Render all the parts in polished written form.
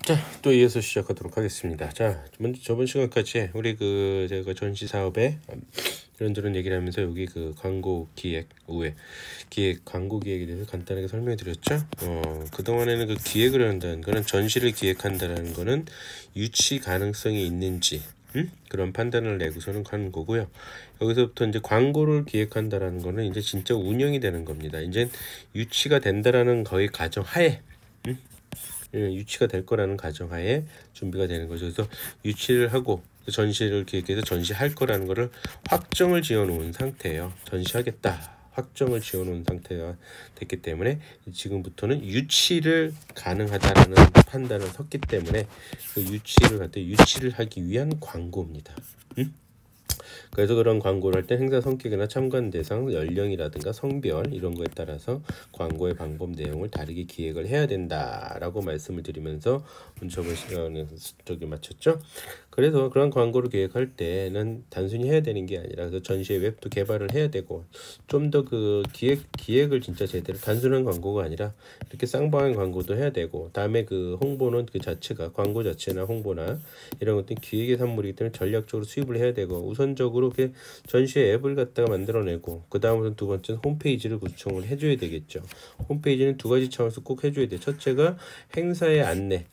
자, 또 이어서 시작하도록 하겠습니다. 자, 먼저 저번 시간까지 우리 제가 전시 사업에 이런저런 얘기를 하면서 여기 광고 기획, 광고 기획에 대해서 간단하게 설명해 드렸죠. 그동안에는 기획을 한다는 거는 전시를 기획한다는 거는 유치 가능성이 있는지 그런 판단을 내고서는 가는 거고요. 여기서부터 이제 광고를 기획한다라는 거는 이제 진짜 운영이 되는 겁니다. 이제 유치가 된다라는 거의 가정하에 유치가 될 거라는 가정하에 준비가 되는 거죠. 그래서 유치를 하고 전시를 기획해서 전시할 거라는 거를 확정을 지어 놓은 상태예요. 전시하겠다. 확정을 지어 놓은 상태가 됐기 때문에 지금부터는 유치를 가능하다라는 판단을 섰기 때문에 그 유치를 하기 위한 광고입니다. 그래서 그런 광고를 할 때 행사 성격이나 참관 대상, 연령이라든가 성별 이런 거에 따라서 광고의 방법 내용을 다르게 기획을 해야 된다라고 말씀을 드리면서 저번 시간에 마쳤죠. 그래서 그런 광고를 기획할 때는 단순히 해야 되는 게 아니라 전시의 웹도 개발을 해야 되고 좀 더 기획을 진짜 제대로 단순한 광고가 아니라 이렇게 쌍방향 광고도 해야 되고 다음에 홍보는 자체가 광고 자체나 홍보나 이런 것들은 기획의 산물이기 때문에 전략적으로 수입을 해야 되고 우선적으로 전시의 앱을 갖다가 만들어내고 그 다음으로 두 번째는 홈페이지를 구성을 해줘야 되겠죠. 홈페이지는 두 가지 차원에서 꼭 해줘야 돼. 첫째가 행사의 안내,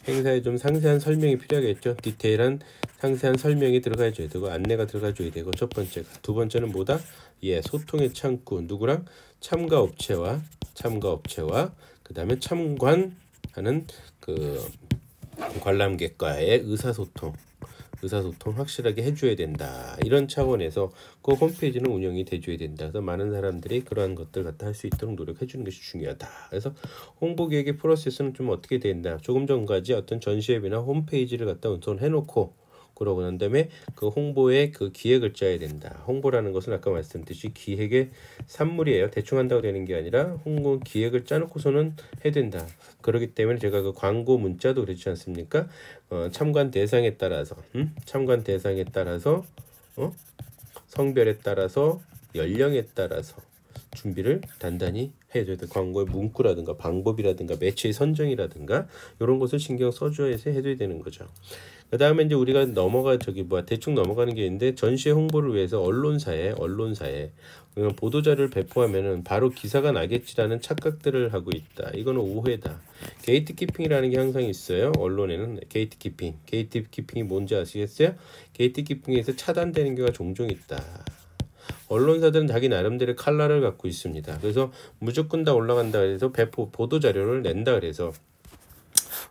행사에 좀 상세한 설명이 필요하겠죠. 디테일한 상세한 설명이 들어가줘야 되고 안내가 들어가줘야 되고 첫 번째가. 두 번째는 뭐다? 소통의 창구. 누구랑? 참가업체와 그 다음에 참관하는 관람객과의 의사소통 확실하게 해줘야 된다. 이런 차원에서 그 홈페이지는 운영이 돼줘야 된다. 그래서 많은 사람들이 그러한 것들 갖다 할 수 있도록 노력해 주는 것이 중요하다. 그래서 홍보 계획의 프로세스는 좀 어떻게 된다. 조금 전까지 어떤 전시 앱이나 홈페이지를 갖다 운송해 놓고 그러고 난 다음에 그 홍보의 기획을 짜야 된다. 홍보라는 것은 아까 말씀드렸듯이 기획의 산물이에요. 대충 한다고 되는 게 아니라 홍보 기획을 짜놓고서는 해야 된다. 그렇기 때문에 제가 광고 문자도 그렇지 않습니까? 참관 대상에 따라서 성별에 따라서 연령에 따라서 준비를 단단히 해줘야 돼. 광고의 문구라든가 방법이라든가 매체의 선정이라든가 이런 것을 신경 써줘야지 해줘야 되는 거죠. 그 다음에 이제 우리가 대충 넘어가는 게 있는데 전시회 홍보를 위해서 언론사에 보도자료를 배포하면은 바로 기사가 나겠지라는 착각들을 하고 있다. 이거는 오해다. 게이트키핑이라는 게 항상 있어요. 언론에는 게이트키핑이 뭔지 아시겠어요? 게이트키핑에서 차단되는 경우가 종종 있다. 언론사들은 자기 나름대로 칼라를 갖고 있습니다. 그래서 무조건 다 올라간다 그래서 보도자료를 낸다 그래서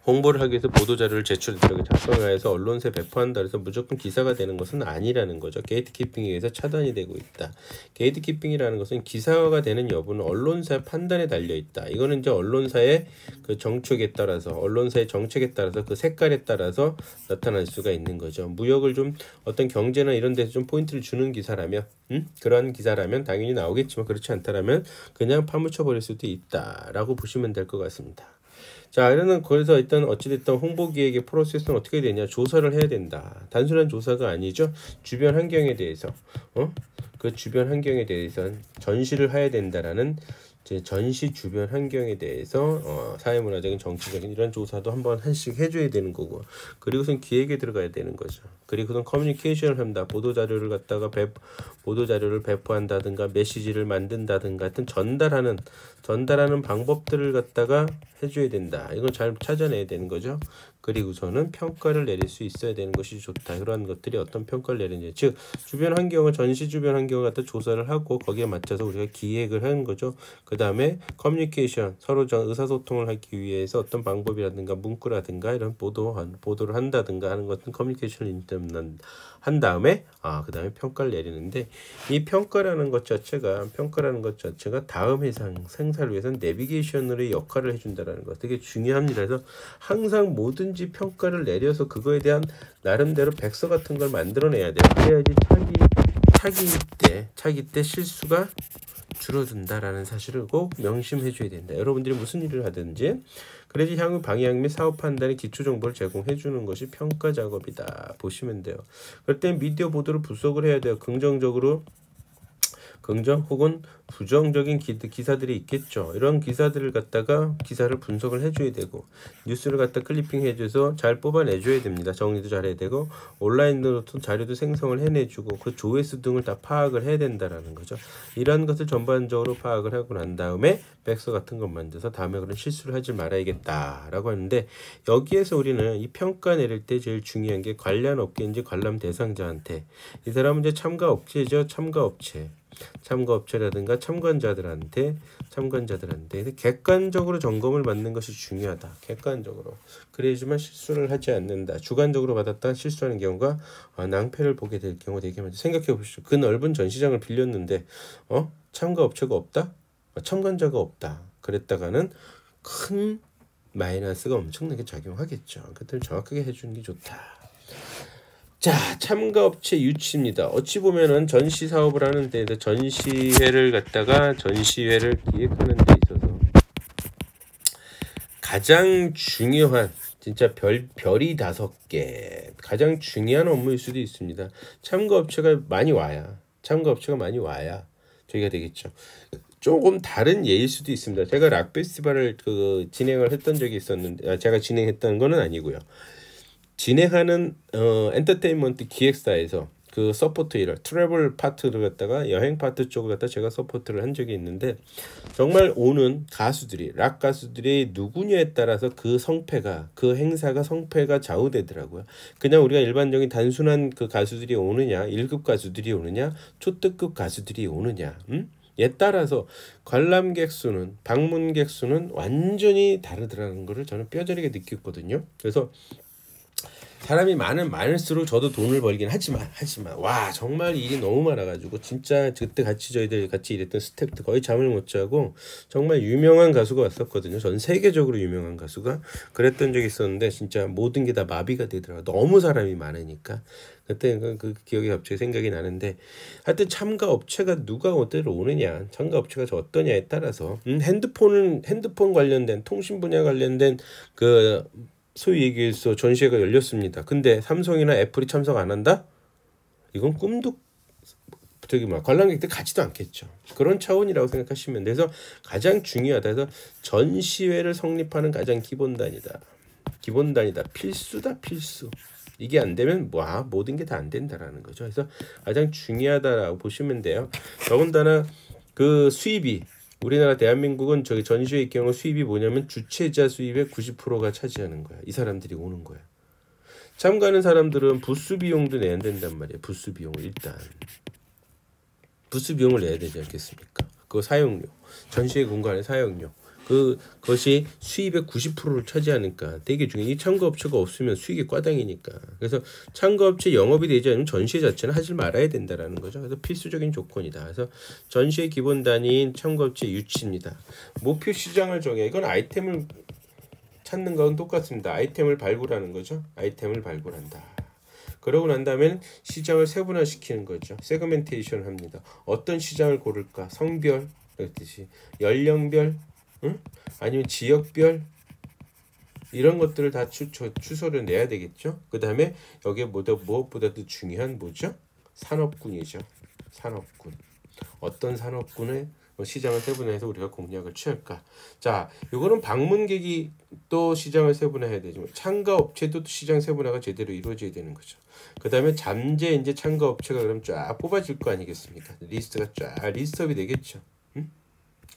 홍보를 하기 위해서 보도자료를 작성해서 언론사에 배포한다 그래서 무조건 기사가 되는 것은 아니라는 거죠. 게이트키핑에 의해서 차단이 되고 있다. 게이트키핑이라는 것은 기사화가 되는 여부는 언론사의 판단에 달려있다. 이거는 이제 언론사의 정책에 따라서 그 색깔에 따라서 나타날 수가 있는 거죠. 무역을 좀 어떤 경제나 이런 데서 좀 포인트를 주는 기사라면 그런 기사라면 당연히 나오겠지만 그렇지 않다라면 그냥 파묻혀 버릴 수도 있다라고 보시면 될 것 같습니다. 자, 그래서 일단 어찌됐든 홍보 기획의 프로세스는 어떻게 되냐? 조사를 해야 된다. 단순한 조사가 아니죠. 주변 환경에 대해서 그 주변 환경에 대해서 전시를 해야 된다라는 전시 주변 환경에 대해서 사회문화적인 정치적인 이런 조사도 한씩 해줘야 되는 거고 그리고선 기획에 들어가야 되는 거죠. 그리고선 커뮤니케이션을 한다. 보도자료를 배포한다든가 메시지를 만든다든가 하여튼 전달하는 방법들을 갖다가 해줘야 된다. 이걸 잘 찾아내야 되는 거죠. 그리고서는 평가를 내릴 수 있어야 되는 것이 좋다. 그런 것들이 어떤 평가를 내리는지 즉 전시 주변 환경을 갖다 조사를 하고 거기에 맞춰서 우리가 기획을 하는 거죠. 그 다음에 커뮤니케이션 서로 의사소통을 하기 위해서 어떤 방법이라든가 문구라든가 이런 보도를 한다든가 하는 것은 커뮤니케이션을 한 다음에 그 다음에 평가를 내리는데 이 평가라는 것 자체가 다음 행사를 위해서는 내비게이션으로의 역할을 해준다는 것 되게 중요합니다. 그래서 항상 뭐든지 평가를 내려서 그거에 대한 나름대로 백서 같은 걸 만들어내야 돼요. 그래야지 차기 때 실수가 줄어든다라는 사실을 꼭 명심해줘야 된다. 여러분들이 무슨 일을 하든지 그래야지 향후 방향 및 사업 판단의 기초 정보를 제공해주는 것이 평가 작업이다. 보시면 돼요. 그럴 때 미디어 보도를 분석을 해야 돼요. 긍정적으로 긍정 혹은 부정적인 기사들이 있겠죠. 이런 기사들을 갖다가 기사를 분석을 해줘야 되고 뉴스를 갖다 클리핑 해줘서 잘 뽑아내줘야 됩니다. 정리도 잘해야 되고 온라인으로 자료도 생성을 해내주고 그 조회수 등을 다 파악을 해야 된다라는 거죠. 이런 것을 전반적으로 파악을 하고 난 다음에 백서 같은 것 만들어서 다음에 그런 실수를 하지 말아야겠다라고 하는데 여기에서 우리는 이 평가 내릴 때 제일 중요한 게 관련 업계인지 관람 대상자한테 이 사람은 이제 참가업체죠. 참가업체라든가 참관자들한테 객관적으로 점검을 받는 것이 중요하다. 객관적으로 그래야지만 실수를 하지 않는다. 주관적으로 받았다 실수하는 경우가 낭패를 보게 될 경우 되게 많죠. 생각해 보시죠. 그 넓은 전시장을 빌렸는데 참가업체가 없다, 참관자가 없다. 그랬다가는 큰 마이너스가 엄청나게 작용하겠죠. 그때 정확하게 해주는 게 좋다. 자, 참가업체 유치입니다. 어찌 보면은 전시 사업을 하는데 전시회를 기획하는 데 있어서 가장 중요한 진짜 별이 5개 가장 중요한 업무일 수도 있습니다. 참가업체가 많이 와야 저희가 되겠죠. 조금 다른 예일 수도 있습니다. 제가 락 페스티벌을 진행을 했던 적이 있었는데 제가 진행했던 거는 아니고요. 진행하는 엔터테인먼트 기획사에서 그 서포트 일을 트래블 파트를 갖다가 여행 파트 쪽을 갖다 제가 서포트를 한 적이 있는데 정말 오는 가수들이 락 가수들이 누구냐에 따라서 그 행사가 성패가 좌우되더라고요. 그냥 우리가 일반적인 단순한 그 가수들이 오느냐 1급 가수들이 오느냐 초특급 가수들이 오느냐 에 따라서 관람객 수는 방문객 수는 완전히 다르더라는 것을 저는 뼈저리게 느꼈거든요. 그래서 사람이 많을수록 저도 돈을 벌긴 하지만 와 정말 일이 너무 많아가지고 진짜 그때 저희들 같이 일했던 스태프들 거의 잠을 못 자고 정말 유명한 가수가 왔었거든요. 전 세계적으로 유명한 가수가 그랬던 적이 있었는데 진짜 모든 게 다 마비가 되더라고요. 너무 사람이 많으니까. 그때 그 기억이 갑자기 생각이 나는데 하여튼 참가업체가 누가 어디로 오느냐 참가업체가 저 어떠냐에 따라서 핸드폰 관련된 통신 분야 관련된 그 소위 얘기해서 전시회가 열렸습니다. 근데 삼성이나 애플이 참석 안 한다? 이건 꿈도 관람객들 가지도 않겠죠. 그런 차원이라고 생각하시면 돼서 가장 중요하다. 그래서 전시회를 성립하는 가장 기본단이다. 필수다. 이게 안 되면 모든 게 다 안 된다라는 거죠. 그래서 가장 중요하다라고 보시면 돼요. 더군다나 그 수입이 우리나라 대한민국은 저기 전시회의 경우 수입이 뭐냐면 주최자 수입의 90%가 차지하는 거야. 이 사람들이 오는 거야. 참가하는 사람들은 부스 비용도 내야 된단 말이야. 부스 비용을 일단 부스 비용을 내야 되지 않겠습니까? 그 사용료, 전시회 공간의 사용료. 그것이 수입의 90%를 차지하니까 되게 중요해. 이 참가업체가 없으면 수익이 꽈당이니까. 그래서 참가업체 영업이 되지 않으면 전시회 자체는 하지 말아야 된다라는 거죠. 그래서 필수적인 조건이다. 그래서 전시회 기본 단위인 참가업체 유치입니다. 목표 시장을 정해. 이건 아이템을 찾는 건 똑같습니다. 아이템을 발굴하는 거죠. 아이템을 발굴한다. 그러고 난 다음엔 시장을 세분화시키는 거죠. 세그멘테이션을 합니다. 어떤 시장을 고를까? 성별, 그렇듯이 연령별, 아니면 지역별 이런 것들을 다 추소를 내야 되겠죠. 그 다음에 여기에 무엇보다도 중요한 뭐죠? 산업군이죠. 산업군. 어떤 산업군의 시장을 세분화해서 우리가 공략을 취할까? 자, 이거는 방문객이 또 시장을 세분화해야 되지만 참가업체도 시장 세분화가 제대로 이루어져야 되는 거죠. 그 다음에 잠재 이제 참가업체가 그럼 쫙 뽑아질 거 아니겠습니까? 리스트가 쫙 리스트업이 되겠죠.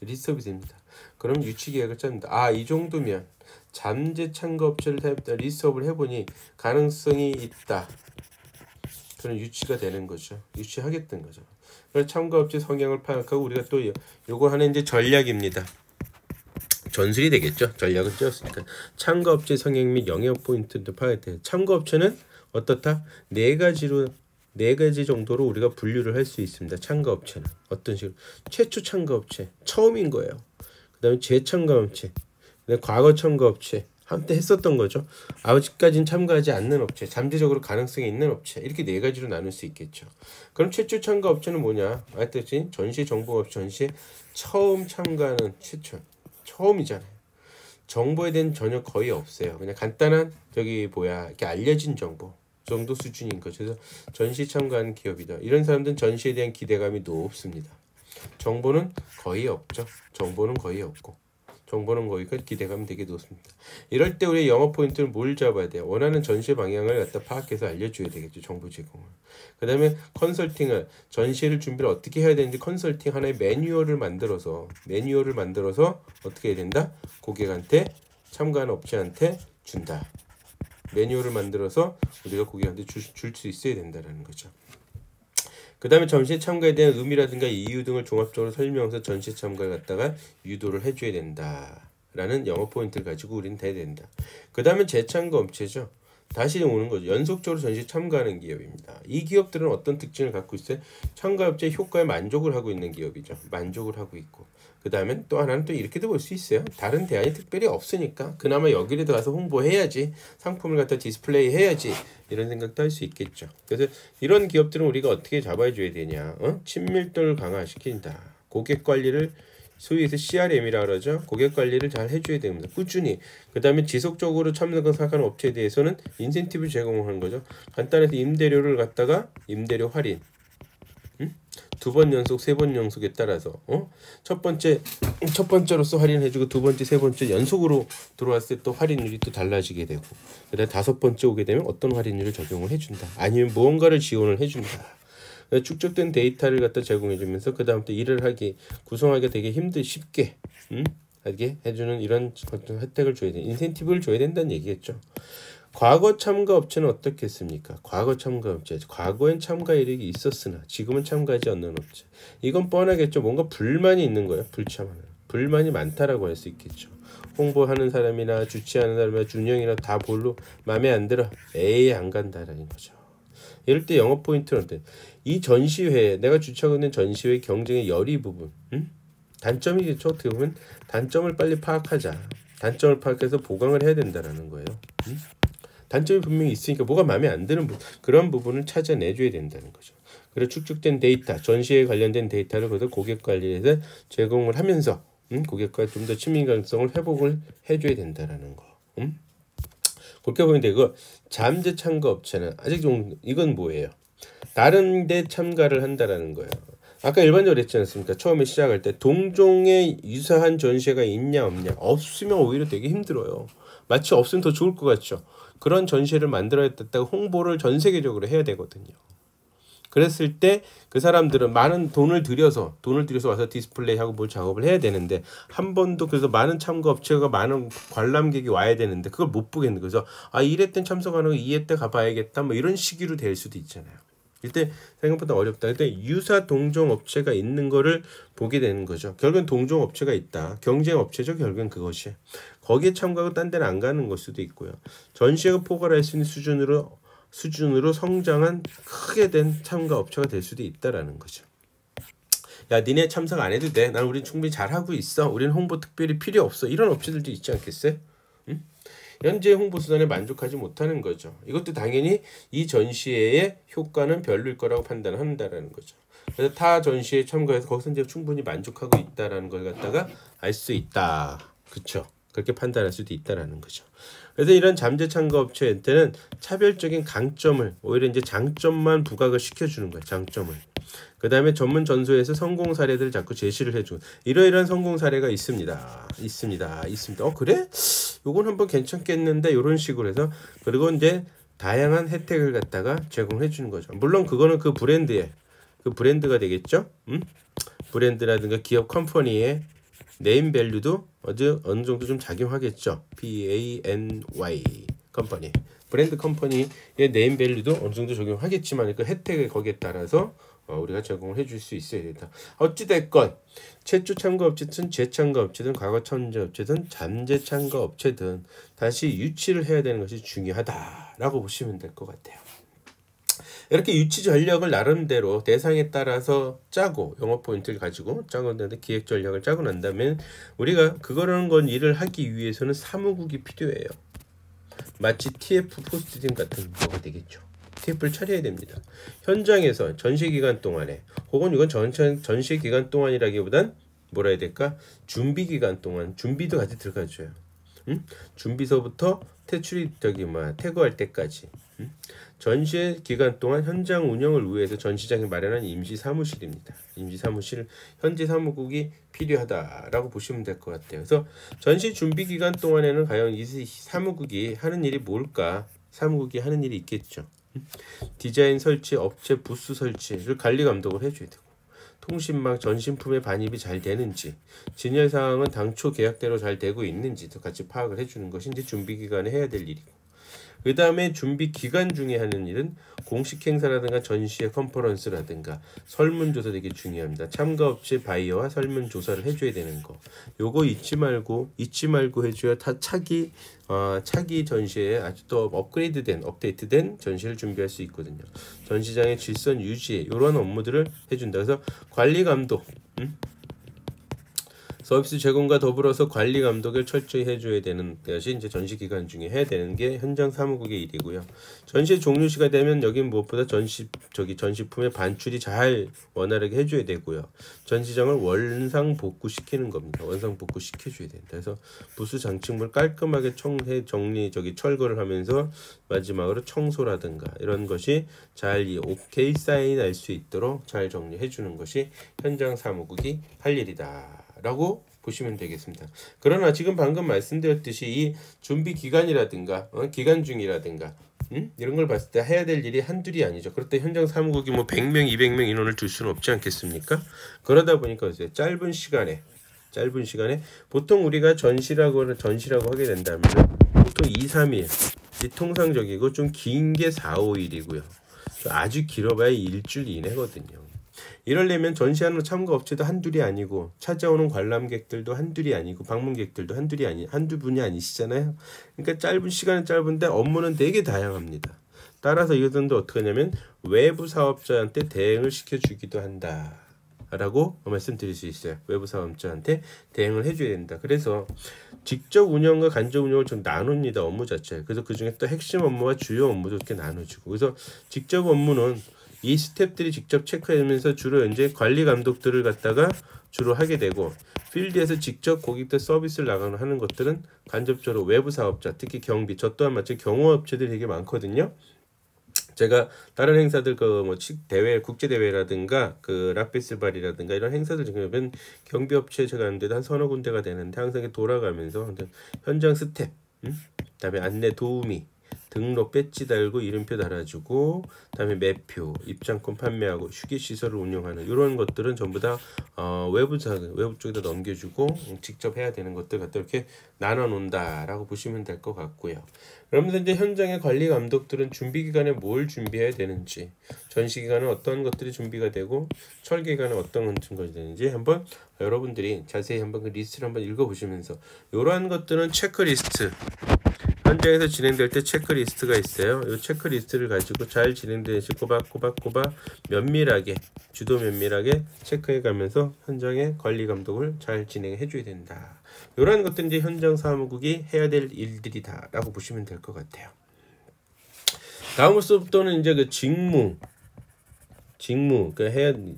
리스트업이 됩니다. 그럼 유치 계획을 짭니다. 이 정도면 잠재 참가업체를 리스트업을 해보니 가능성이 있다. 그럼 유치가 되는 거죠. 유치하겠다는 거죠. 그래서 참가업체 성향을 파악하고 우리가 또 요거 하는 이제 전략입니다. 전술이 되겠죠. 전략을 띄웠으니까 참가업체 성향 및 영역 포인트도 파악돼요. 참가업체는 어떻다? 네 가지 정도로 우리가 분류를 할 수 있습니다. 참가업체는 어떤 식으로 최초 참가업체 처음인 거예요. 그다음에 재참가업체, 그다음에 과거 참가업체 한때 했었던 거죠. 아직까지는 참가하지 않는 업체, 잠재적으로 가능성이 있는 업체 이렇게 네 가지로 나눌 수 있겠죠. 그럼 최초 참가업체는 뭐냐? 알듯이 전시 정보업체 전시에 처음 참가하는 처음이잖아요. 정보에 대한 전혀 거의 없어요. 그냥 간단한 이렇게 알려진 정보 정도 수준인 거죠. 그래서 전시 참가하는 기업이다. 이런 사람들은 전시에 대한 기대감이 높습니다. 정보는 거의 없죠. 정보는 거의 없고 정보는 거기가 기대감이 되게 높습니다. 이럴 때 우리 영업 포인트는 뭘 잡아야 돼요? 원하는 전시 방향을 갖다 파악해서 알려줘야 되겠죠. 정보 제공을. 그 다음에 컨설팅을 전시를 준비를 어떻게 해야 되는지 컨설팅 하나의 매뉴얼을 만들어서 어떻게 해야 된다? 고객한테 참가하는 업체한테 준다. 매뉴얼을 만들어서 우리가 고객한테 줄 수 있어야 된다는 거죠. 그 다음에 전시에 참가에 대한 의미라든가 이유 등을 종합적으로 설명해서 전시 참가를 갖다가 유도를 해줘야 된다라는 영업 포인트를 가지고 우리는 돼야 된다. 그 다음에 재참가 업체죠. 다시 오는 거죠. 연속적으로 전시에 참가하는 기업입니다. 이 기업들은 어떤 특징을 갖고 있어요? 참가 업체 효과에 만족을 하고 있는 기업이죠. 만족을 하고 있고. 그 다음에 또 하나는 또 이렇게도 볼 수 있어요. 다른 대안이 특별히 없으니까 그나마 여기라도 가서 홍보해야지, 상품을 갖다 디스플레이 해야지, 이런 생각도 할 수 있겠죠. 그래서 이런 기업들은 우리가 어떻게 잡아줘야 되냐? 친밀도를 강화시킨다. 고객 관리를 소위 해서 CRM이라 그러죠. 고객 관리를 잘 해줘야 됩니다. 꾸준히. 그 다음에 지속적으로 참석하는 업체에 대해서는 인센티브 제공하는 거죠. 간단해서 임대료를 갖다가 임대료 할인. 2번 연속, 3번 연속에 따라서 첫 번째로서 할인해주고 두 번째, 세 번째 연속으로 들어왔을 때 또 할인율이 또 달라지게 되고 그다음 5번째 오게 되면 어떤 할인율을 적용을 해준다. 아니면 무언가를 지원을 해준다. 축적된 데이터를 갖다 제공해주면서 그 다음부터 일을 구성하기가 되게 쉽게 하게 해주는 이런 혜택을 줘야 돼. 인센티브를 줘야 된다는 얘기겠죠. 과거 참가 업체는 어떻겠습니까? 과거 참가 업체, 과거엔 참가 이력이 있었으나 지금은 참가하지 않는 업체. 이건 뻔하겠죠. 뭔가 불만이 있는 거예요. 불만이 많다라고 할 수 있겠죠. 홍보하는 사람이나 주최하는 사람이나 준영이나 다 별로 마음에 안 들어. 에이 안 간다라는 거죠. 이럴 때 영업 포인트는 어때? 이 전시회, 내가 주최하고 있는 전시회 경쟁의 열의 부분, 단점이겠죠. 어떻게 보면 단점을 빨리 파악하자. 단점을 파악해서 보강을 해야 된다라는 거예요. 단점이 분명히 있으니까 뭐가 마음에 안 드는 그런 부분을 찾아내줘야 된다는 거죠. 그리고 축적된 데이터, 전시에 관련된 데이터를 그래서 고객 관리에서 제공을 하면서 고객과 좀 더 친밀감성을 회복을 해줘야 된다는 거. 그렇게 보면 되고 잠재 참가 업체는 아직 좀 이건 뭐예요? 다른 데 참가를 한다라는 거예요. 아까 일반적으로 했지 않습니까? 처음에 시작할 때 동종의 유사한 전시회가 있냐 없냐. 없으면 오히려 되게 힘들어요. 마치 없으면 더 좋을 것 같죠. 그런 전시회를 만들어야겠다고 홍보를 전 세계적으로 해야 되거든요. 그랬을 때 그 사람들은 많은 돈을 들여서 와서 디스플레이하고 뭘 작업을 해야 되는데 한 번도 그래서 많은 참가 업체가 많은 관람객이 와야 되는데 그걸 못 보겠는 거죠. 아 1회 때 참석하는 거 2회 때 가봐야겠다 뭐 이런 식으로 될 수도 있잖아요. 이때 생각보다 어렵다. 그때 유사 동종 업체가 있는 거를 보게 되는 거죠. 결국은 동종 업체가 있다. 경쟁 업체죠. 결국은 그것이. 거기에 참가하고 딴 데는 안 가는 걸 수도 있고요. 전시회가 포괄할 수 있는 수준으로 성장한 크게 된 참가 업체가 될 수도 있다라는 거죠. 야, 니네 참석 안 해도 돼. 난 우린 충분히 잘하고 있어. 우린 홍보 특별히 필요 없어. 이런 업체들도 있지 않겠어요? 현재 홍보 수단에 만족하지 못하는 거죠. 이것도 당연히 이 전시회의 효과는 별로일 거라고 판단한다라는 거죠. 그래서 타 전시회에 참가해서 거기서 이제 충분히 만족하고 있다라는 걸 갖다가 알 수 있다. 그렇죠? 그렇게 판단할 수도 있다라는 거죠. 그래서 이런 잠재 참가 업체한테는 차별적인 강점을 오히려 이제 장점만 부각을 시켜주는 거예요. 장점을. 그 다음에 전문 전소에서 성공 사례들을 자꾸 제시를 해주고 이러이러한 성공 사례가 있습니다. 그래? 요건 한번 괜찮겠는데 이런 식으로 해서 그리고 이제 다양한 혜택을 갖다가 제공해 주는 거죠. 물론 그거는 그 브랜드가 되겠죠. 브랜드라든가 기업 컴퍼니의 네임 밸류도 어느 정도 좀 작용하겠죠. BANY 컴퍼니 브랜드 컴퍼니의 네임 밸류도 어느 정도 적용하겠지만 그 혜택을 거기에 따라서 우리가 제공을 해줄 수 있어야 된다. 어찌됐건 최초 참가 업체든 재참가 업체든 과거 참가 업체든 잠재 참가 업체든 다시 유치를 해야 되는 것이 중요하다라고 보시면 될 것 같아요. 이렇게 유치 전략을 나름대로 대상에 따라서 짜고 영업 포인트를 가지고 짜고 기획 전략을 짜고 난 다음에 우리가 그거라는 건 일을 하기 위해서는 사무국이 필요해요. 마치 TF 포스트팀 같은 거가 되겠죠. TF를 차려야 됩니다. 현장에서 전시 기간 동안에 혹은 이건 전시 기간 동안이라기보단 뭐라 해야 될까? 준비 기간 동안 준비도 같이 들어가줘요. 준비서부터 퇴거할 때까지. 전시회 기간 동안 현장 운영을 위해서 전시장이 마련한 임시 사무실입니다. 임시 사무실 현지 사무국이 필요하다라고 보시면 될 것 같아요. 그래서 전시 준비 기간 동안에는 과연 이 사무국이 하는 일이 뭘까? 사무국이 하는 일이 있겠죠. 디자인 설치, 업체 부스 설치를 관리 감독을 해줘야 되고, 통신망 전신품의 반입이 잘 되는지, 진열 사항은 당초 계약대로 잘 되고 있는지도 같이 파악을 해주는 것이 이제 준비 기간에 해야 될 일이고, 그 다음에 준비 기간 중에 하는 일은 공식 행사라든가 전시회 컨퍼런스라든가 설문조사 되게 중요합니다. 참가업체 바이어와 설문조사를 해줘야 되는 거. 요거 잊지 말고 해줘야 차기 전시회에 아주 또 업데이트된 전시를 준비할 수 있거든요. 전시장의 질선 유지 이런 업무들을 해준다. 그래서 관리 감독. 서비스 제공과 더불어서 관리 감독을 철저히 해줘야 되는 것이 이제 전시 기간 중에 해야 되는 게 현장 사무국의 일이고요. 전시 종료 시가 되면 여긴 무엇보다 전시품의 반출이 잘 원활하게 해줘야 되고요. 전시장을 원상 복구시키는 겁니다. 원상 복구 시켜줘야 된다. 그래서 부스 장식물 깔끔하게 철거를 하면서 마지막으로 청소라든가 이런 것이 잘 오케이 사인 날 수 있도록 잘 정리해주는 것이 현장 사무국이 할 일이다. 라고 보시면 되겠습니다. 그러나 지금 방금 말씀드렸듯이 이 준비 기간이라든가 기간 중이라든가 이런 걸 봤을 때 해야 될 일이 한둘이 아니죠. 그럴 때 현장 사무국이 뭐 100명, 200명 인원을 둘 수는 없지 않겠습니까? 그러다 보니까 이제 짧은 시간에 보통 우리가 전시라고 하게 된다면 보통 2, 3일 통상적이고 좀 긴 게 4, 5일이고요. 아주 길어봐야 일주일 이내거든요. 이러려면 전시하는 참가 업체도 한둘이 아니고 찾아오는 관람객들도 한둘이 아니고 방문객들도 한두 분이 아니시잖아요. 그러니까 짧은 시간은 짧은데 업무는 되게 다양합니다. 따라서 이것도 어떻게 하냐면 외부 사업자한테 대행을 시켜주기도 한다 라고 말씀드릴 수 있어요. 외부 사업자한테 대행을 해줘야 된다. 그래서 직접 운영과 간접 운영을 좀 나눕니다. 업무 자체. 그래서 그 중에 또 핵심 업무와 주요 업무도 이렇게 나눠주고, 그래서 직접 업무는 이 스태프들이 직접 체크하면서 주로 이제 관리 감독들을 갖다가 주로 하게 되고, 필드에서 직접 고객들 서비스를 하는 것들은 간접적으로 외부 사업자, 특히 경비, 저 또한 마찬가지 경호업체들이 되게 많거든요. 제가 다른 행사들 대회, 국제 대회라든가 라페스발이라든가 이런 행사들 지금 경비업체 제가 하는데도 한 서너 군데가 되는데 항상 돌아가면서 현장 스텝, 그다음에 안내 도우미, 등록 배지 달고 이름표 달아주고, 그다음에 매표, 입장권 판매하고 휴게시설을 운영하는 이런 것들은 전부 다 외부 쪽에다 넘겨주고 직접 해야 되는 것들 갖다 이렇게 나눠 놓는다라고 보시면 될 것 같고요. 그러면서 이제 현장의 관리 감독들은 준비 기간에 뭘 준비해야 되는지, 전시 기간에 어떤 것들이 준비가 되고 철기 기간에 어떤 것이 되는지 한번 여러분들이 자세히 한번 그 리스트를 한번 읽어보시면서, 이러한 것들은 체크리스트, 현장에서 진행될 때 체크리스트가 있어요. 이 체크리스트를 가지고 잘 진행되는지 꼬박꼬박 면밀하게, 주도 면밀하게 체크해 가면서 현장의 관리 감독을 잘 진행해 줘야 된다. 이런 것들은 이제 현장 사무국이 해야 될 일들이다라고 보시면 될 것 같아요. 다음으로부터는 이제 그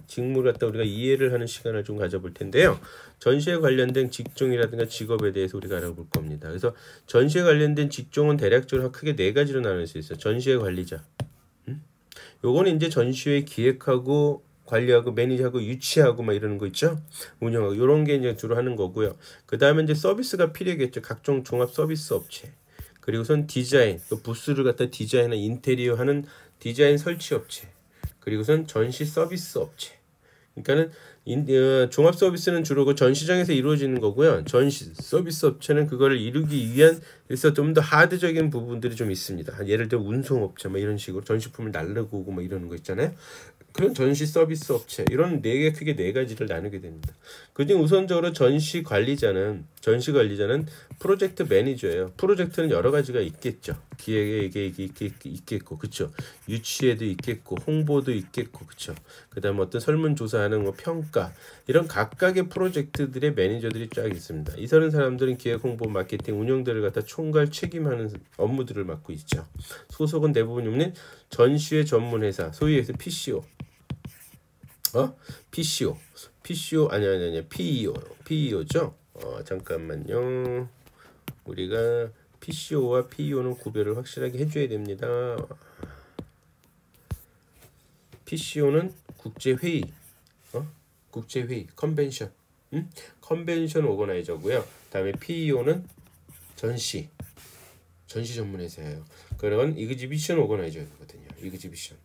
직무를 갖다 우리가 이해를 하는 시간을 좀 가져볼 텐데요. 전시에 관련된 직종이라든가 직업에 대해서 우리가 알아볼 겁니다. 그래서 전시에 관련된 직종은 대략적으로 크게 네 가지로 나눌 수 있어요. 전시회 관리자. 요거는 이제 전시회 기획하고 관리하고 매니저하고 유치하고 막 이러는 거 있죠. 운영하고 이런 게 이제 주로 하는 거고요. 그 다음에 이제 서비스가 필요하겠죠. 각종 종합 서비스 업체. 그리고선 디자인, 또 부스를 갖다 디자인한 인테리어 하는 디자인 설치 업체. 그리고선 전시 서비스 업체. 그러니까는 종합 서비스는 주로 그 전시장에서 이루어지는 거고요. 전시 서비스 업체는 그거를 이루기 위한, 그래서 좀 더 하드적인 부분들이 좀 있습니다. 예를 들어 운송업체 뭐 이런 식으로 전시품을 날르고 오고 뭐 이러는 거 있잖아요. 그런 전시 서비스 업체, 이런 크게 네 가지를 나누게 됩니다. 그중 우선적으로 전시 관리자는 프로젝트 매니저예요. 프로젝트는 여러 가지가 있겠죠. 기획에 이게 있겠고, 그렇죠. 유치에도 있겠고, 홍보도 있겠고, 그렇죠. 그다음에 어떤 설문조사하는 뭐 평가, 이런 각각의 프로젝트들의 매니저들이 쫙 있습니다. 이 사람들은 기획, 홍보, 마케팅, 운영들을 갖다 총괄 책임하는 업무들을 맡고 있죠. 소속은 대부분 있는 전시회 전문 회사, 소위 해서 PCO. PEO죠. 잠깐만요. 우리가 PCO와 PEO는 구별을 확실하게 해줘야 됩니다. PCO는 국제회의, 국제회의, 컨벤션, 컨벤션 오거나이저고요. 다음에 PEO는 전시 전문 회사예요. 그런 이그지비션 오거나이저거든요. 이그지비션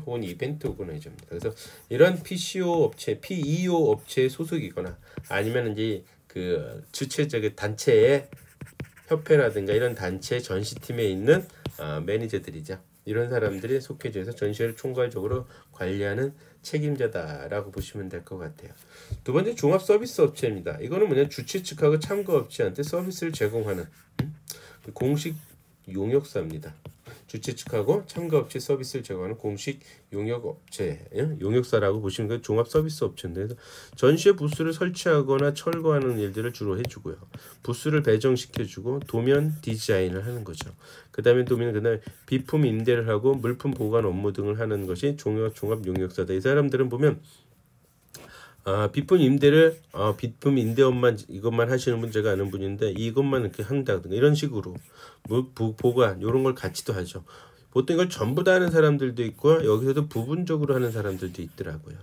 혹은 이벤트 오거나이저입니다. 그래서 이런 PCO 업체, PEO 업체의 소속이거나 아니면 이제 그 주체적인 단체의 협회라든가 이런 단체 전시팀에 있는 매니저들이죠. 이런 사람들이 속해져서 전시회를 총괄적으로 관리하는 책임자다라고 보시면 될 것 같아요. 두 번째 종합 서비스 업체입니다. 이거는 뭐냐, 주최 측하고 참가 업체한테 서비스를 제공하는 공식 용역사입니다. 주최 측하고 참가 업체 서비스를 제공하는 공식 용역 업체, 용역사라고 보시면 그 종합 서비스 업체인데, 전시회 부스를 설치하거나 철거하는 일들을 주로 해주고요. 부스를 배정시켜주고 도면 디자인을 하는 거죠. 그다음에 비품 임대를 하고 물품 보관 업무 등을 하는 것이 종합 용역사다. 이 사람들은 보면 비품 임대업만 이것만 하시는 분 제가 아는 분인데, 이것만 이렇게 한다든가 이런 식으로 보관 이런 걸 같이도 하죠. 보통 이걸 전부 다 하는 사람들도 있고 여기서도 부분적으로 하는 사람들도 있더라고요.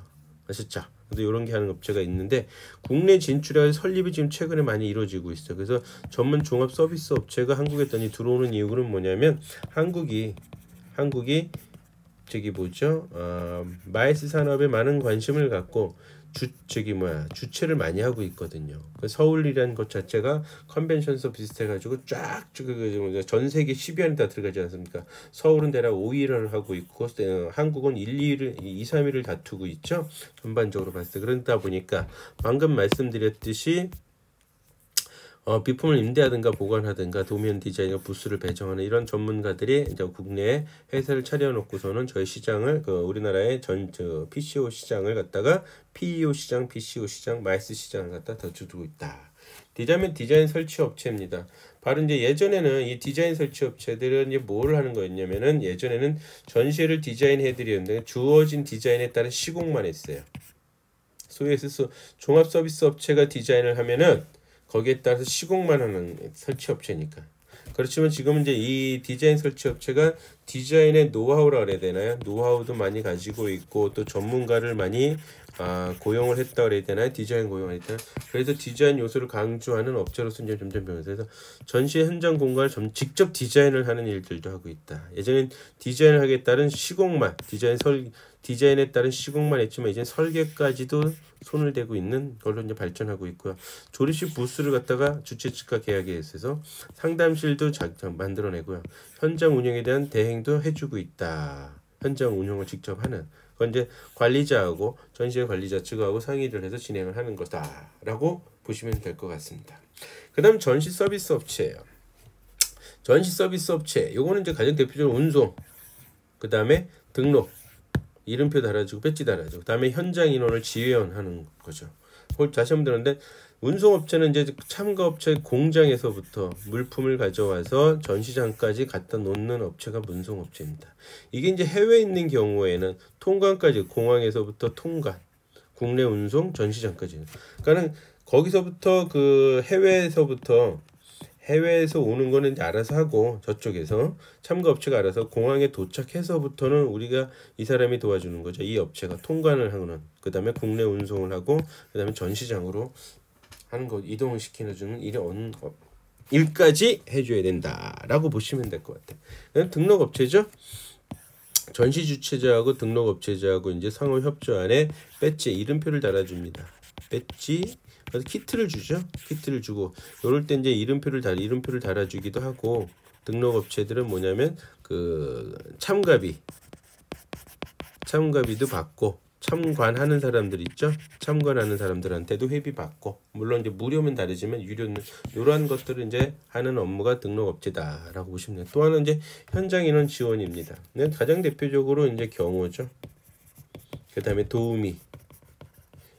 아셨죠? 근데 이런 게 하는 업체가 있는데, 국내 진출의 설립이 지금 최근에 많이 이루어지고 있어요. 그래서 전문 종합 서비스 업체가 한국에 들어오는 이유는 뭐냐면, 한국이 마이스 산업에 많은 관심을 갖고 주최를 많이 하고 있거든요. 서울이라는 것 자체가 컨벤션서 비슷해가지고 쫙 전 세계 10위 안에 다 들어가지 않습니까? 서울은 대략 5위를 하고 있고 한국은 2, 3위를 다투고 있죠. 전반적으로 봤을 때. 그러다 보니까 방금 말씀드렸듯이 비품을 임대하든가 보관하든가 도면 디자인과 부스를 배정하는 이런 전문가들이 이제 국내에 회사를 차려놓고서는 저희 시장을 우리나라의 PCO 시장을 갖다가 PEO 시장, PCO 시장, 마이스 시장을 갖다 더 주고 있다. 디자인 설치 업체입니다. 바로 이제 예전에는 이 디자인 설치 업체들은 이제 뭘 하는 거였냐면은, 예전에는 전시회를 디자인해 드렸는데 주어진 디자인에 따른 시공만 했어요. 소위 해서 종합 서비스 업체가 디자인을 하면은 거기에 따라서 시공만 하는 설치 업체니까. 그렇지만 지금 이제 이 디자인 설치 업체가 디자인의 노하우라 그래야 되나요? 노하우도 많이 가지고 있고 또 전문가를 많이 고용을 했다 그래야 되나요? 디자인 고용을 했다. 그래서 디자인 요소를 강조하는 업체로서 이제 점점 변해서 전시 현장 공간을 직접 디자인을 하는 일들도 하고 있다. 예전엔 디자인을 하겠다는 시공만, 디자인에 따른 시공만 했지만 이제 설계까지도 손을 대고 있는 걸로 이제 발전하고 있고요. 조립식 부스를 갖다가 주최 측과 계약에 있어서 상담실도 만들어내고요. 현장 운영에 대한 대행도 해주고 있다. 현장 운영을 직접 하는. 그건 이제 관리자하고 전시회 관리자 측하고 상의를 해서 진행을 하는 거다라고 보시면 될 것 같습니다. 그다음 전시 서비스 업체예요. 전시 서비스 업체, 요거는 이제 가장 대표적으로 운송, 그다음에 등록, 이름표 달아주고 배지 달아주고, 그다음에 현장 인원을 지원하는 거죠. 다시 한번 들었는데, 운송업체는 이제 참가업체 공장에서부터 물품을 가져와서 전시장까지 갖다 놓는 업체가 운송업체입니다. 이게 이제 해외에 있는 경우에는 통관까지, 공항에서부터 통관, 국내 운송, 전시장까지. 그러니까는 거기서부터 해외에서 오는 거는 이제 알아서 하고, 저쪽에서 참가업체가 알아서 공항에 도착해서부터는 우리가 이 사람이 도와주는 거죠. 이 업체가 통관을 하는, 그 다음에 국내 운송을 하고, 그 다음에 전시장으로 하는 거, 이동을 시켜주는 일까지 해줘야 된다라고 보시면 될 것 같아요. 등록업체죠. 전시 주최자하고 등록업체자하고 이제 상호 협조안에 배지, 이름표를 달아줍니다. 배지, 그래서 키트를 주죠. 키트를 주고, 요럴 때 이제 이름표를 달아주기도 하고, 등록업체들은 뭐냐면 참가비도 받고, 참관하는 사람들 있죠. 참관하는 사람들한테도 회비 받고, 물론 이제 무료면 다르지만 유료는, 이러한 것들을 이제 하는 업무가 등록업체다라고 보시면 돼요. 또 하나는 이제 현장 인원 지원입니다. 가장 대표적으로 이제 경호죠. 그 다음에 도우미,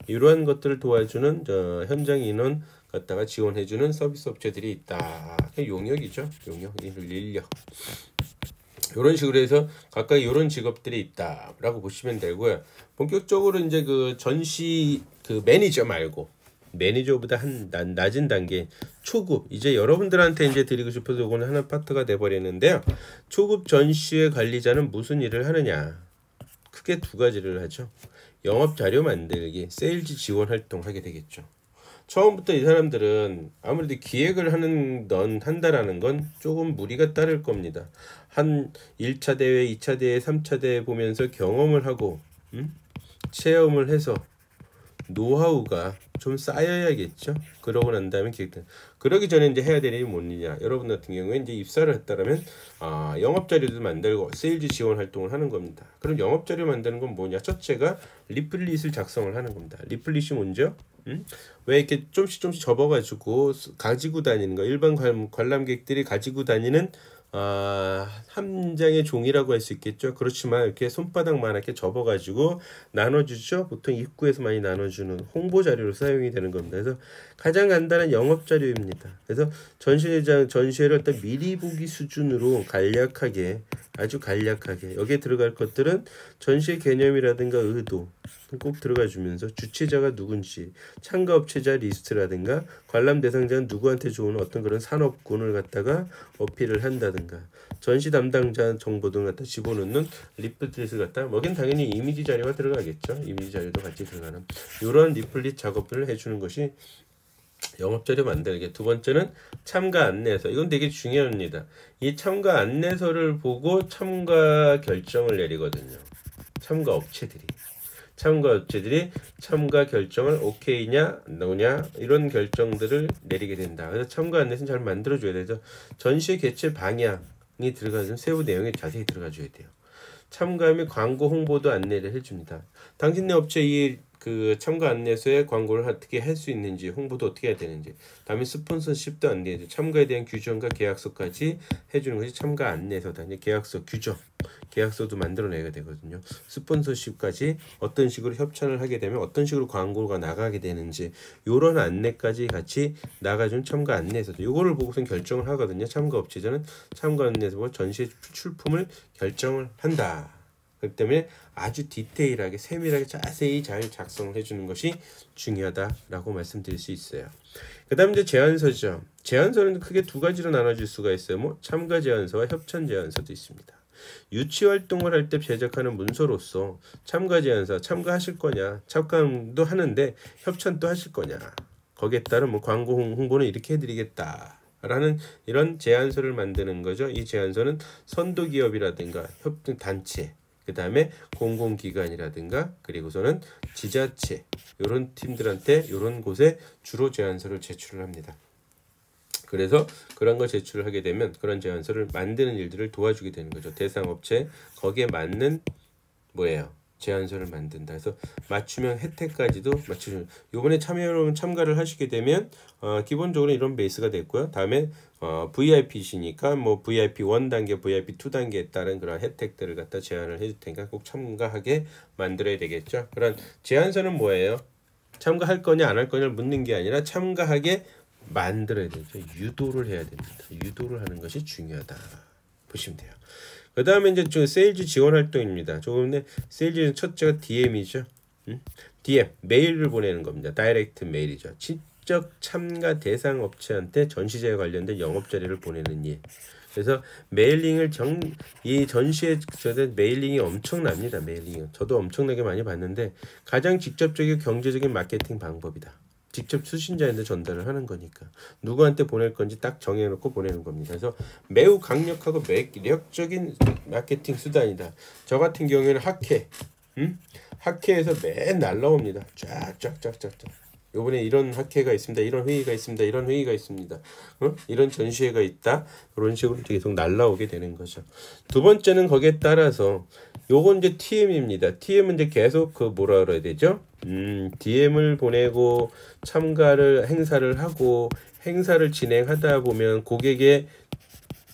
이러한 것들을 도와주는 현장 인원 갖다가 지원해주는 서비스 업체들이 있다. 용역이죠. 용역, 인력. 이런 식으로 해서 각각 이런 직업들이 있다라고 보시면 되고요. 본격적으로 이제 전시 매니저 말고 매니저보다 낮은 단계 초급, 이제 여러분들한테 이제 드리고 싶어서 이거는 하나 파트가 돼버리는데요. 초급 전시회 관리자는 무슨 일을 하느냐? 크게 두 가지를 하죠. 영업 자료 만들기, 세일즈 지원 활동 하게 되겠죠. 처음부터 이 사람들은 아무래도 기획을 한다라는 건 조금 무리가 따를 겁니다. 한 1차 대회, 2차 대회, 3차 대회 보면서 경험을 하고 체험을 해서 노하우가 좀 쌓여야겠죠. 그러고 난 다음에 기획. 그러기 전에 이제 해야 될 일이 뭐냐? 여러분 같은 경우에 이제 입사를 했다라면 영업 자료도 만들고 세일즈 지원 활동을 하는 겁니다. 그럼 영업 자료 만드는 건 뭐냐? 첫째가 리플릿을 작성을 하는 겁니다. 리플릿이 뭔지요? 왜 이렇게 좀씩 접어가지고 가지고 다니는 거, 일반 관람객들이 가지고 다니는 한 장의 종이라고 할 수 있겠죠. 그렇지만 이렇게 손바닥만하게 접어가지고 나눠주죠. 보통 입구에서 많이 나눠주는 홍보 자료로 사용이 되는 겁니다. 그래서 가장 간단한 영업 자료입니다. 그래서 전시회를 어떤 미리 보기 수준으로 간략하게, 아주 간략하게 여기에 들어갈 것들은 전시의 개념이라든가 의도 꼭 들어가 주면서 주최자가 누군지, 참가업체자 리스트라든가 관람 대상자는 누구한테 좋은 어떤 그런 산업군을 갖다가 어필을 한다든가 전시 담당자 정보 등을 갖다 집어넣는 리플릿을 갖다 먹인 당연히 이미지 자료가 들어가겠죠. 이미지 자료도 같이 들어가는 이런 리플릿 작업을 해주는 것이 영업자료 만들기. 두 번째는 참가 안내서. 이건 되게 중요합니다. 이 참가 안내서를 보고 참가 결정을 내리거든요. 참가 업체들이 참가 결정을 오케이냐 노냐 이런 결정들을 내리게 된다. 그래서 참가 안내서는 잘 만들어줘야 되죠. 전시 개최 방향이 들어가면 세부 내용이 자세히 들어가줘야 돼요. 참가 및 광고 홍보도 안내를 해줍니다. 당신네 업체 그 참가 안내서에 광고를 어떻게 할 수 있는지, 홍보도 어떻게 해야 되는지, 다음에 스폰서십도 안내해줘. 참가에 대한 규정과 계약서까지 해주는 것이 참가 안내서다. 이제 계약서 규정, 계약서도 만들어내야 되거든요. 스폰서십까지 어떤 식으로 협찬을 하게 되면 어떤 식으로 광고가 나가게 되는지 이런 안내까지 같이 나가준 참가 안내서도 요거를 보고선 결정을 하거든요. 참가 업체자는 참가 안내서와 전시 출품을 결정을 한다. 그렇기 때문에 아주 디테일하게 세밀하게 자세히 잘 작성을 해주는 것이 중요하다라고 말씀드릴 수 있어요. 그 다음 이제 제안서죠. 제안서는 크게 두 가지로 나눠질 수가 있어요. 뭐 참가 제안서와 협찬 제안서도 있습니다. 유치 활동을 할 때 제작하는 문서로서 참가 제안서, 참가하실 거냐, 참가도 하는데 협찬도 하실 거냐, 거기에 따른 뭐 광고 홍보는 이렇게 해드리겠다 라는 이런 제안서를 만드는 거죠. 이 제안서는 선도기업이라든가 협동단체, 그 다음에 공공기관이라든가 그리고서는 지자체 이런 팀들한테 이런 곳에 주로 제안서를 제출을 합니다. 그래서 그런 거 제출을 하게 되면 그런 제안서를 만드는 일들을 도와주게 되는 거죠. 대상업체 거기에 맞는 뭐예요? 제안서를 만든다. 그래서 맞춤형 혜택까지도 맞추는. 이번에 참가를 하시게 되면 기본적으로 이런 베이스가 됐고요. 다음에 VIP시니까 뭐 VIP 1단계, VIP 2단계에 따른 그런 혜택들을 갖다 제안을 해줄 테니까 꼭 참가하게 만들어야 되겠죠. 그런 제안서는 뭐예요? 참가할 거냐 안 할 거냐를 묻는 게 아니라 참가하게 만들어야 되죠. 유도를 해야 됩니다. 유도를 하는 것이 중요하다 보시면 돼요. 그 다음에 이제 세일즈 지원 활동입니다. 조금 전 세일즈는 첫째가 DM이죠. DM 메일을 보내는 겁니다. 다이렉트 메일이죠. 직접 참가 대상 업체한테 전시제에 관련된 영업 자료를 보내는 일. 그래서 메일링을 이 전시에 메일링이 엄청납니다. 메일링 저도 엄청나게 많이 봤는데 가장 직접적이고 경제적인 마케팅 방법이다. 직접 수신자한테 전달을 하는 거니까 누구한테 보낼 건지 딱 정해놓고 보내는 겁니다. 그래서 매우 강력하고 매력적인 마케팅 수단이다. 저 같은 경우에는 학회에서 맨 날라옵니다. 쫙쫙쫙쫙쫙. 요번에 이런 학회가 있습니다. 이런 회의가 있습니다. 이런 회의가 있습니다. 이런 전시회가 있다. 그런 식으로 계속 날라오게 되는 거죠. 두 번째는 거기에 따라서 요건 이제 TM입니다. TM은 이제 계속 뭐라 그래야 되죠? DM을 보내고 행사를 하고 행사를 진행하다 보면 고객의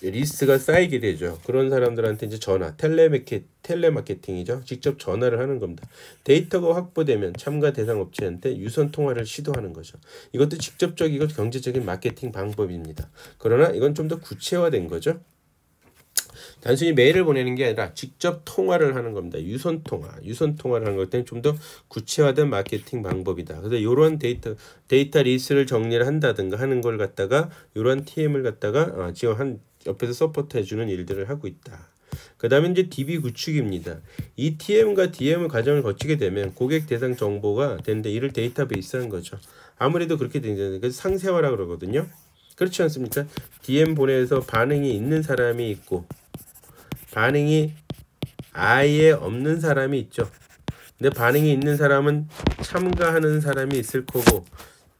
리스트가 쌓이게 되죠. 그런 사람들한테 이제 텔레마케팅이죠. 직접 전화를 하는 겁니다. 데이터가 확보되면 참가 대상 업체한테 유선 통화를 시도하는 거죠. 이것도 직접적이고 경제적인 마케팅 방법입니다. 그러나 이건 좀 더 구체화된 거죠. 단순히 메일을 보내는 게 아니라 직접 통화를 하는 겁니다. 유선 통화를 하는 것 때문에 좀 더 구체화된 마케팅 방법이다. 그래서 이러한 데이터 리스를 정리를 한다든가 하는 걸 갖다가 이러한 TM을 갖다가 지금 한 옆에서 서포트 해주는 일들을 하고 있다. 그 다음에 이제 DB 구축입니다. 이 TM과 DM의 과정을 거치게 되면 고객 대상 정보가 되는데 이를 데이터베이스한 거죠. 아무래도 그렇게 되는 그래서 상세화라 그러거든요. 그렇지 않습니까? DM 보내서 반응이 있는 사람이 있고 반응이 아예 없는 사람이 있죠. 근데 반응이 있는 사람은 참가하는 사람이 있을 거고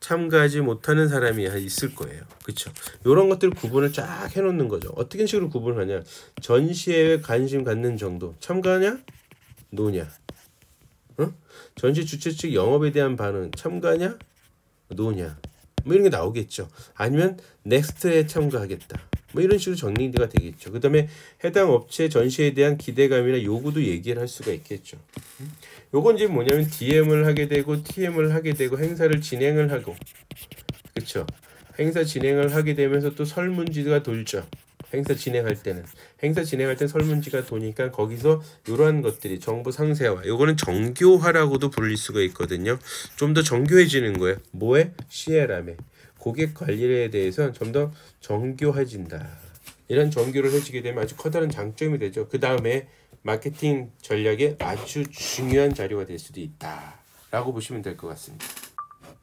참가하지 못하는 사람이 있을 거예요. 그렇죠? 이런 것들 구분을 쫙 해놓는 거죠. 어떻게 식으로 구분하냐? 전시에 관심 갖는 정도. 참가하냐? 노냐? 전시 주최 측 영업에 대한 반응. 참가하냐? 노냐? 뭐 이런 게 나오겠죠. 아니면 넥스트에 참가하겠다. 뭐 이런 식으로 정리가 되겠죠. 그 다음에 해당 업체 전시에 대한 기대감이나 요구도 얘기를 할 수가 있겠죠. 요건 이제 뭐냐면 DM을 하게 되고 TM을 하게 되고 행사를 진행을 하고 그렇죠. 행사 진행을 하게 되면서 또 설문지가 돌죠. 행사 진행할 때는 설문지가 도니까 거기서 이러한 것들이 정보 상세화 요거는 정교화라고도 불릴 수가 있거든요. 좀 더 정교해지는 거예요. 뭐에? CRM에 고객 관리에 대해서 좀 더 정교해진다. 이런 정교를 해지게 되면 아주 커다란 장점이 되죠. 그 다음에 마케팅 전략에 아주 중요한 자료가 될 수도 있다 라고 보시면 될 것 같습니다.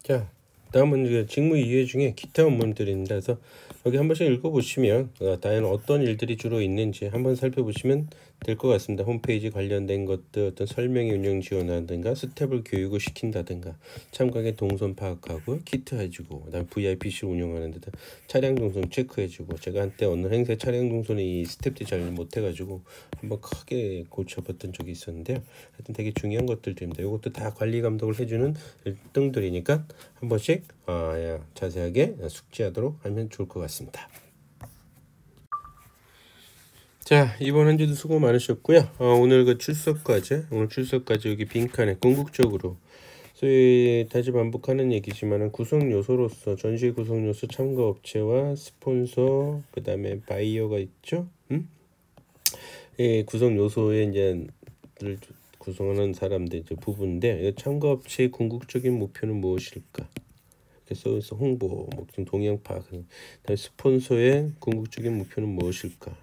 자, 다음은 직무 이해 중에 기타 업무들입니다. 그래서 여기 한 번씩 읽어보시면 다양한 어떤 일들이 주로 있는지 한번 살펴보시면 될 것 같습니다. 홈페이지 관련된 것들 어떤 설명의 운영 지원하든가 스텝을 교육을 시킨다든가 참가객 동선 파악하고 키트 해주고 그다음 VIPC 운영하는 데다 차량 동선 체크해주고 제가 한때 어느 행사 차량 동선이 이 스텝들이 잘 못해가지고 한번 크게 고쳐봤던 적이 있었는데요. 하여튼 되게 중요한 것들입니다. 이것도 다 관리 감독을 해주는 1등들이니까 한 번씩 자세하게 숙지하도록 하면 좋을 것 같습니다. 자, 이번 한 주도 수고 많으셨고요. 오늘 그 출석까지 여기 빈칸에 궁극적으로 소위 다시 반복하는 얘기지만 구성 요소로서 전시 구성 요소 참가 업체와 스폰서 그 다음에 바이어가 있죠. 구성 요소에 이제 구성하는 사람들 이제 부분인데 참가 업체의 궁극적인 목표는 무엇일까? 그래서 홍보, 동향 파악, 다음에 스폰서의 궁극적인 목표는 무엇일까?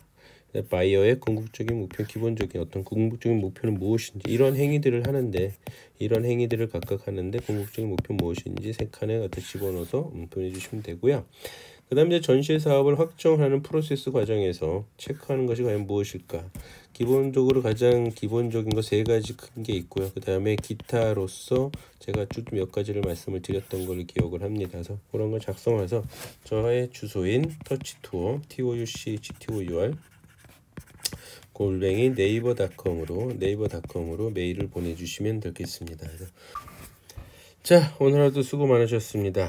바이어의 궁극적인 목표, 기본적인 어떤 궁극적인 목표는 무엇인지 이런 행위들을 하는데 이런 행위들을 각각 하는데 궁극적인 목표 무엇인지 세 칸에 갖다 집어넣어서 보내주시면 되고요. 그 다음에 이제 전시 사업을 확정하는 프로세스 과정에서 체크하는 것이 과연 무엇일까? 기본적으로 가장 기본적인 거 세 가지 큰 게 있고요. 그 다음에 기타로서 제가 쭉 몇 가지를 말씀을 드렸던 걸 기억을 합니다. 그래서 그런 걸 작성해서 저의 주소인 터치투어 touchtour 골뱅이 네이버닷컴으로 메일을 보내주시면 되겠습니다. 자, 오늘 하루도 수고 많으셨습니다.